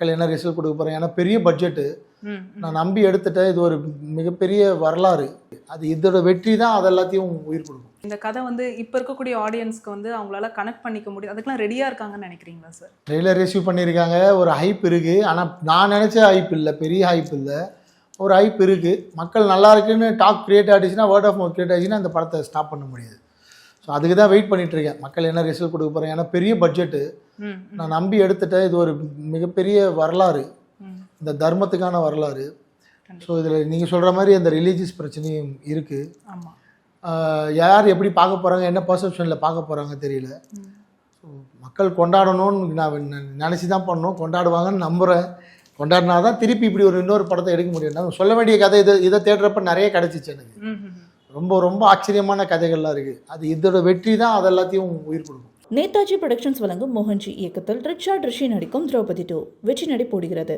மக்கள் என்ன ரிசல்ட் கொடுக்க போகிறாங்க, ஏன்னா பெரிய பட்ஜெட்டு நான் நம்பி எடுத்துட்டேன். இது ஒரு மிகப்பெரிய வரலாறு. அது இதோட வெற்றி தான் அது எல்லாத்தையும் உயிர் கொடுக்கும். இந்த கதை வந்து இப்போ இருக்கக்கூடிய ஆடியன்ஸ்க்கு வந்து அவங்களால கனெக்ட் பண்ணிக்க முடியும், அதுக்கெல்லாம் ரெடியாக இருக்காங்கன்னு நினைக்கிறீங்களா சார்? ட்ரெய்லர் ரிசீவ் பண்ணியிருக்காங்க, ஒரு ஹைப் இருக்குது. ஆனால் நான் நினச்ச ஹைப் இல்லை, பெரிய ஹைப் இல்லை, ஒரு ஹைப் இருக்குது. மக்கள் நல்லா இருக்குன்னு டாக் கிரியேட் ஆகிடுச்சுன்னா, வேர்ட் ஆஃப் மவுத் கிரியேட் ஆகிடுச்சுன்னா இந்த படத்தை ஸ்டாப் பண்ண முடியாது. ஸோ அதுக்கு தான் வெயிட் பண்ணிகிட்ருக்கேன், மக்கள் என்ன ரிசல்ட் கொடுக்க போகிறாங்க. ஏன்னா பெரிய பட்ஜெட்டு நான் நம்பி எடுத்துட்டேன். இது ஒரு மிகப்பெரிய வரலாறு, இந்த தர்மத்துக்கான வரலாறு. ஸோ இதில் நீங்கள் சொல்கிற மாதிரி அந்த ரிலீஜியஸ் பிரச்சனையும் இருக்குது. ஆமாம், யார் எப்படி பார்க்க போகிறாங்க, என்ன பர்செப்ஷனில் பார்க்க போகிறாங்க தெரியல. ஸோ மக்கள் கொண்டாடணும்னு நான் நினச்சி தான் பண்ணணும், கொண்டாடுவாங்கன்னு நம்புகிறேன். கொண்டாடினா தான் திருப்பி இப்படி இன்னொரு படத்தை எடுக்க முடியும். நான் சொல்ல வேண்டிய கதை இதை தேடுறப்ப நிறைய கிடச்சிச்சு எனக்கு. ரொம்ப ரொம்ப ஆச்சரியமான கதைகள்லாம் இருக்குது. அது இதோட வெற்றி தான் அது எல்லாத்தையும் உயிர் கொடுக்கும். நேதாஜி புரொடக்ஷன்ஸ் வழங்கும் மோகன்ஜி இயக்கத்தில் ரிச்சர்ட் ரிஷி நடிக்கும் திரௌபதி 2 வெற்றி நடை போடுகிறது.